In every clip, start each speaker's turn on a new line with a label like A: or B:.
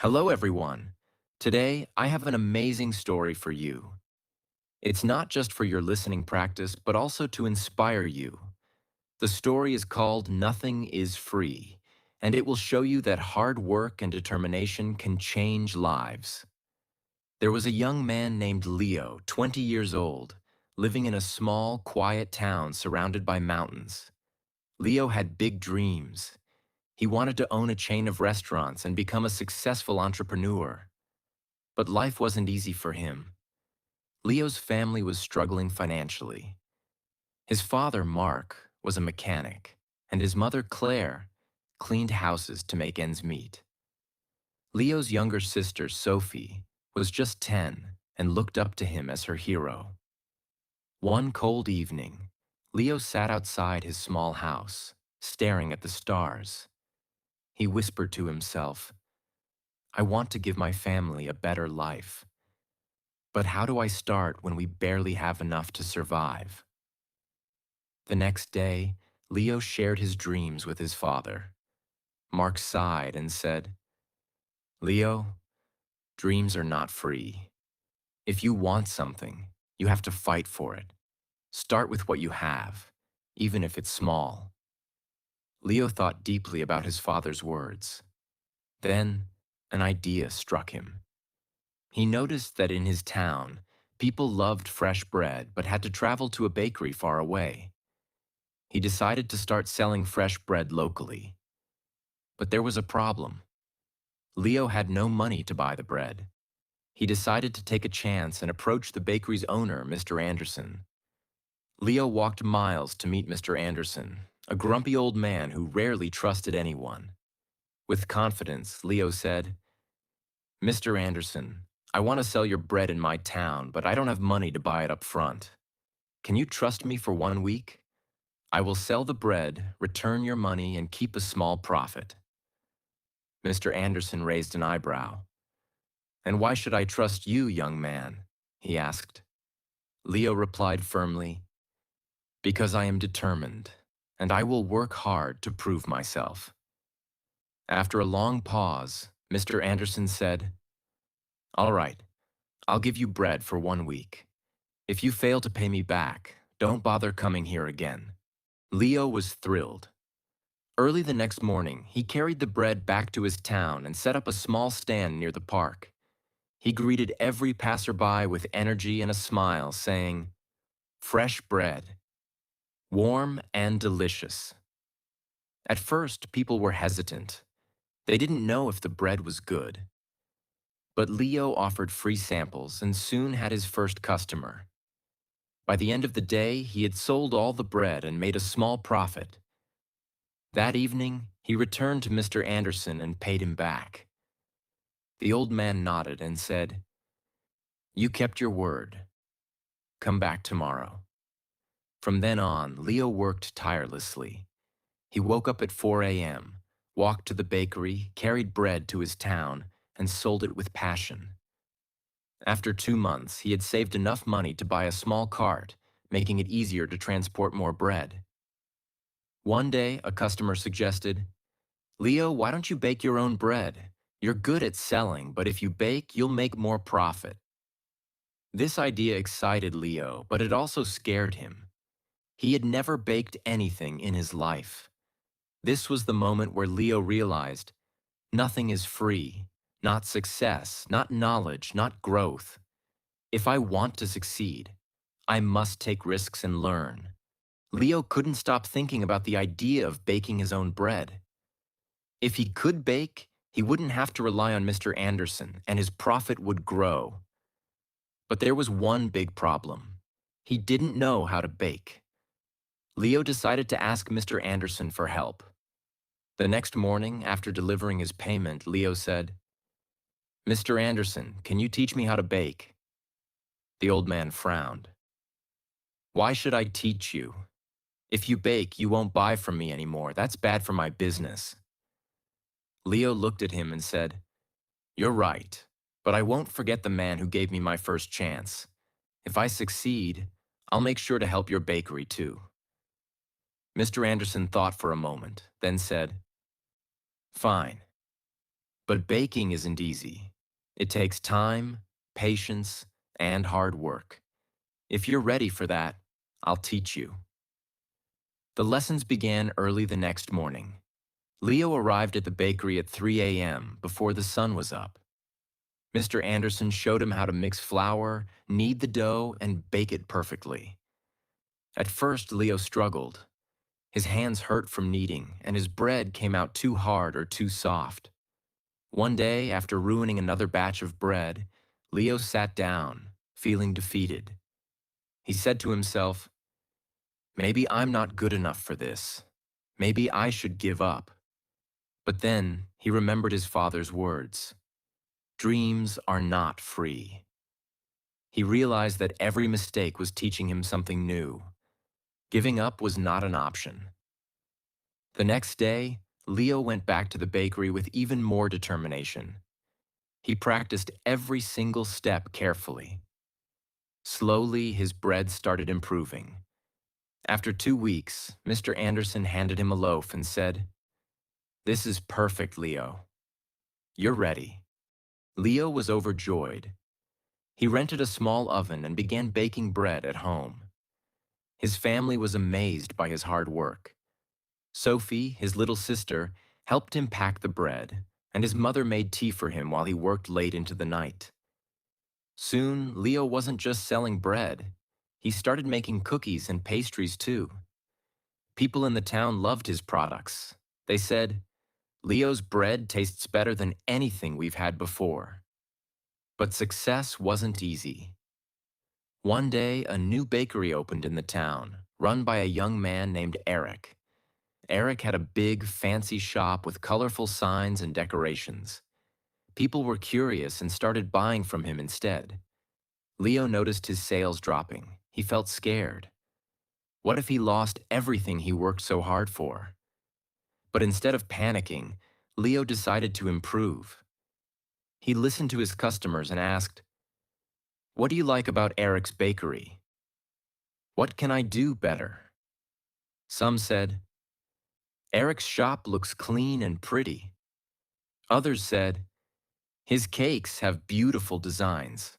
A: Hello, everyone. Today, I have an amazing story for you. It's not just for your listening practice, but also to inspire you. The story is called Nothing is Free, and it will show you that hard work and determination can change lives. There was a young man named Leo, 20 years old, living in a small, quiet town surrounded by mountains. Leo had big dreams. He wanted to own a chain of restaurants and become a successful entrepreneur. But life wasn't easy for him. Leo's family was struggling financially. His father, Mark, was a mechanic, and his mother, Claire, cleaned houses to make ends meet. Leo's younger sister, Sophie, was just 10 and looked up to him as her hero. One cold evening, Leo sat outside his small house, staring at the stars. He whispered to himself, "I want to give my family a better life. But how do I start when we barely have enough to survive?" The next day, Leo shared his dreams with his father. Mark sighed and said, "Leo, dreams are not free. If you want something, you have to fight for it. Start with what you have, even if it's small." Leo thought deeply about his father's words. Then, an idea struck him. He noticed that in his town, people loved fresh bread but had to travel to a bakery far away. He decided to start selling fresh bread locally. But there was a problem. Leo had no money to buy the bread. He decided to take a chance and approach the bakery's owner, Mr. Anderson. Leo walked miles to meet Mr. Anderson, a grumpy old man who rarely trusted anyone. With confidence, Leo said, "Mr. Anderson, I want to sell your bread in my town, but I don't have money to buy it up front. Can you trust me for 1 week? I will sell the bread, return your money, and keep a small profit." Mr. Anderson raised an eyebrow. "And why should I trust you, young man?" he asked. Leo replied firmly, "Because I am determined, and I will work hard to prove myself." After a long pause, Mr. Anderson said, "All right, I'll give you bread for 1 week. If you fail to pay me back, don't bother coming here again." Leo was thrilled. Early the next morning, he carried the bread back to his town and set up a small stand near the park. He greeted every passerby with energy and a smile, saying, "Fresh bread, warm and delicious." At first, people were hesitant. They didn't know if the bread was good. But Leo offered free samples and soon had his first customer. By the end of the day, he had sold all the bread and made a small profit. That evening, he returned to Mr. Anderson and paid him back. The old man nodded and said, "You kept your word. Come back tomorrow." From then on, Leo worked tirelessly. He woke up at 4 a.m., walked to the bakery, carried bread to his town, and sold it with passion. After 2 months, he had saved enough money to buy a small cart, making it easier to transport more bread. One day, a customer suggested, "Leo, why don't you bake your own bread? You're good at selling, but if you bake, you'll make more profit." This idea excited Leo, but it also scared him. He had never baked anything in his life. This was the moment where Leo realized nothing is free, not success, not knowledge, not growth. If I want to succeed, I must take risks and learn. Leo couldn't stop thinking about the idea of baking his own bread. If he could bake, he wouldn't have to rely on Mr. Anderson, and his profit would grow. But there was one big problem. He didn't know how to bake. Leo decided to ask Mr. Anderson for help. The next morning, after delivering his payment, Leo said, "Mr. Anderson, can you teach me how to bake?" The old man frowned. "Why should I teach you? If you bake, you won't buy from me anymore. That's bad for my business." Leo looked at him and said, "You're right, but I won't forget the man who gave me my first chance. If I succeed, I'll make sure to help your bakery too." Mr. Anderson thought for a moment, then said, "Fine. But baking isn't easy. It takes time, patience, and hard work. If you're ready for that, I'll teach you. The lessons began early the next morning. Leo arrived at the bakery at 3 a.m. before the sun was up. Mr. Anderson showed him how to mix flour, knead the dough, and bake it perfectly. At first, Leo struggled. His hands hurt from kneading, and his bread came out too hard or too soft. One day, after ruining another batch of bread, Leo sat down, feeling defeated. He said to himself, "Maybe I'm not good enough for this. Maybe I should give up." But then he remembered his father's words. Dreams are not free. He realized that every mistake was teaching him something new. Giving up was not an option. The next day, Leo went back to the bakery with even more determination. He practiced every single step carefully. Slowly, his bread started improving. After 2 weeks, Mr. Anderson handed him a loaf and said, "This is perfect, Leo. You're ready." Leo was overjoyed. He rented a small oven and began baking bread at home. His family was amazed by his hard work. Sophie, his little sister, helped him pack the bread, and his mother made tea for him while he worked late into the night. Soon, Leo wasn't just selling bread. He started making cookies and pastries too. People in the town loved his products. They said, "Leo's bread tastes better than anything we've had before." But success wasn't easy. One day, a new bakery opened in the town, run by a young man named Eric. Eric had a big, fancy shop with colorful signs and decorations. People were curious and started buying from him instead. Leo noticed his sales dropping. He felt scared. What if he lost everything he worked so hard for? But instead of panicking, Leo decided to improve. He listened to his customers and asked, "What do you like about Eric's bakery? What can I do better?" Some said, "Eric's shop looks clean and pretty." Others said, "His cakes have beautiful designs."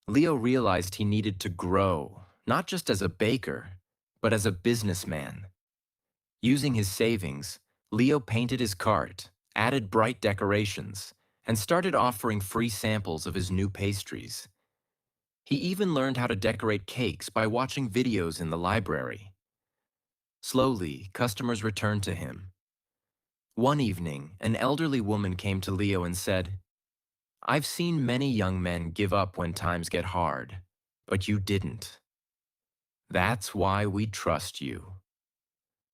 A: Leo realized he needed to grow, not just as a baker, but as a businessman. Using his savings, Leo painted his cart, added bright decorations, and started offering free samples of his new pastries. He even learned how to decorate cakes by watching videos in the library. Slowly, customers returned to him. One evening, an elderly woman came to Leo and said, "I've seen many young men give up when times get hard, but you didn't. That's why we trust you."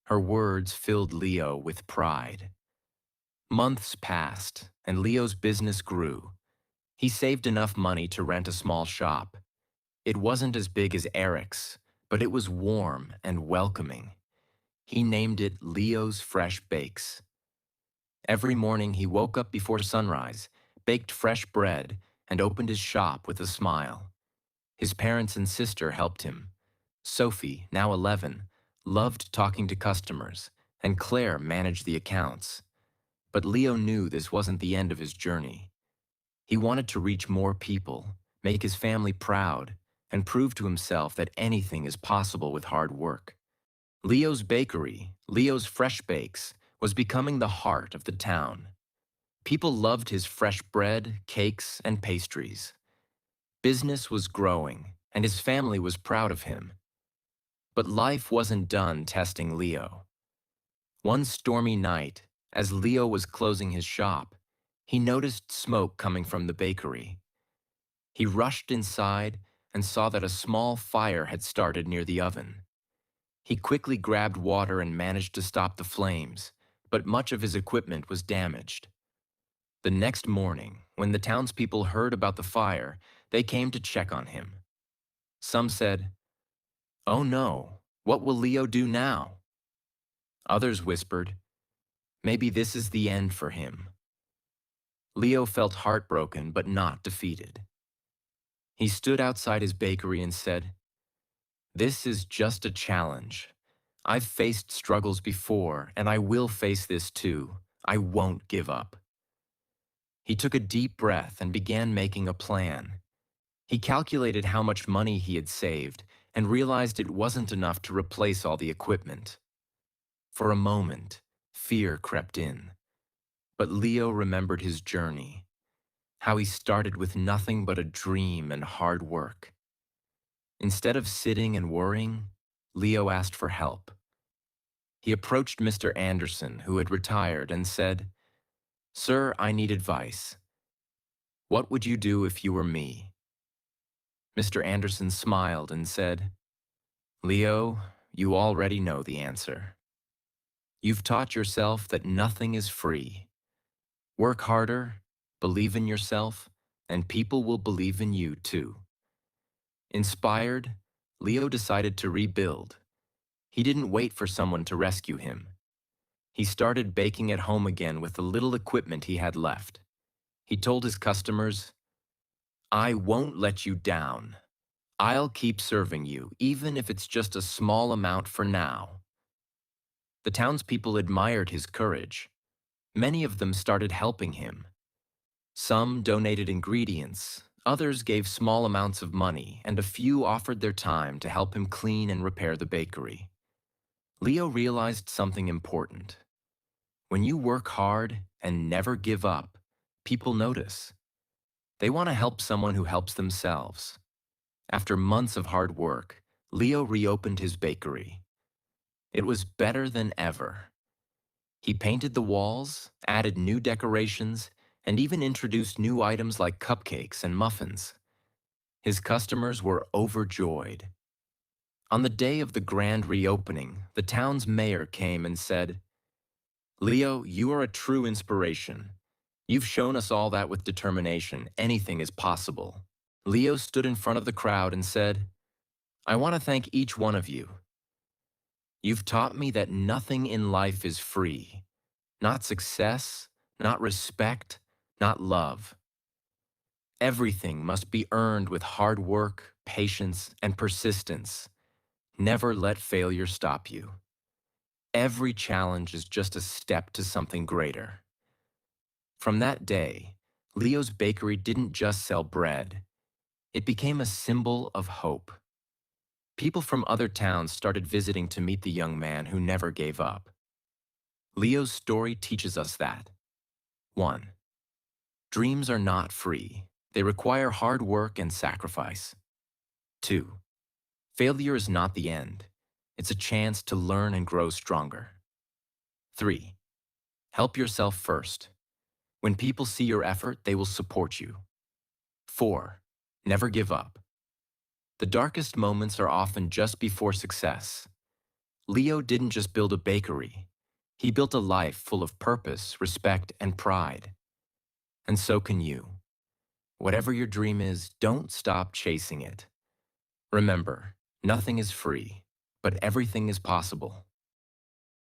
A: Her words filled Leo with pride. Months passed, and Leo's business grew. He saved enough money to rent a small shop. It wasn't as big as Eric's, but it was warm and welcoming. He named it Leo's Fresh Bakes. Every morning he woke up before sunrise, baked fresh bread, and opened his shop with a smile. His parents and sister helped him. Sophie, now 11, loved talking to customers, and Claire managed the accounts. But Leo knew this wasn't the end of his journey. He wanted to reach more people, make his family proud, and prove to himself that anything is possible with hard work. Leo's bakery, Leo's Fresh Bakes, was becoming the heart of the town. People loved his fresh bread, cakes, and pastries. Business was growing, and his family was proud of him. But life wasn't done testing Leo. One stormy night, as Leo was closing his shop, he noticed smoke coming from the bakery. He rushed inside and saw that a small fire had started near the oven. He quickly grabbed water and managed to stop the flames, but much of his equipment was damaged. The next morning, when the townspeople heard about the fire, they came to check on him. Some said, "Oh no, what will Leo do now?" Others whispered, "Maybe this is the end for him." Leo felt heartbroken but not defeated. He stood outside his bakery and said, "This is just a challenge. I've faced struggles before, and I will face this too. I won't give up." He took a deep breath and began making a plan. He calculated how much money he had saved and realized it wasn't enough to replace all the equipment. For a moment, fear crept in. But Leo remembered his journey, how he started with nothing but a dream and hard work. Instead of sitting and worrying, Leo asked for help. He approached Mr. Anderson, who had retired, and said, "Sir, I need advice. What would you do if you were me?" Mr. Anderson smiled and said, "Leo, you already know the answer. You've taught yourself that nothing is free. Work harder, believe in yourself, and people will believe in you too." Inspired, Leo decided to rebuild. He didn't wait for someone to rescue him. He started baking at home again with the little equipment he had left. He told his customers, "I won't let you down. I'll keep serving you, even if it's just a small amount for now." The townspeople admired his courage. Many of them started helping him. Some donated ingredients, others gave small amounts of money, and a few offered their time to help him clean and repair the bakery. Leo realized something important. When you work hard and never give up, people notice. They want to help someone who helps themselves. After months of hard work, Leo reopened his bakery. It was better than ever. He painted the walls, added new decorations, and even introduced new items like cupcakes and muffins. His customers were overjoyed. On the day of the grand reopening, the town's mayor came and said, "Leo, you are a true inspiration. You've shown us all that with determination, anything is possible." Leo stood in front of the crowd and said, "I want to thank each one of you. You've taught me that nothing in life is free. Not success, not respect, not love. Everything must be earned with hard work, patience, and persistence. Never let failure stop you. Every challenge is just a step to something greater." From that day, Leo's bakery didn't just sell bread. It became a symbol of hope. People from other towns started visiting to meet the young man who never gave up. Leo's story teaches us that 1. Dreams are not free. They require hard work and sacrifice. 2. Failure is not the end. It's a chance to learn and grow stronger. 3. Help yourself first. When people see your effort, they will support you. 4. Never give up. The darkest moments are often just before success. Leo didn't just build a bakery. He built a life full of purpose, respect, and pride. And so can you. Whatever your dream is, don't stop chasing it. Remember, nothing is free, but everything is possible.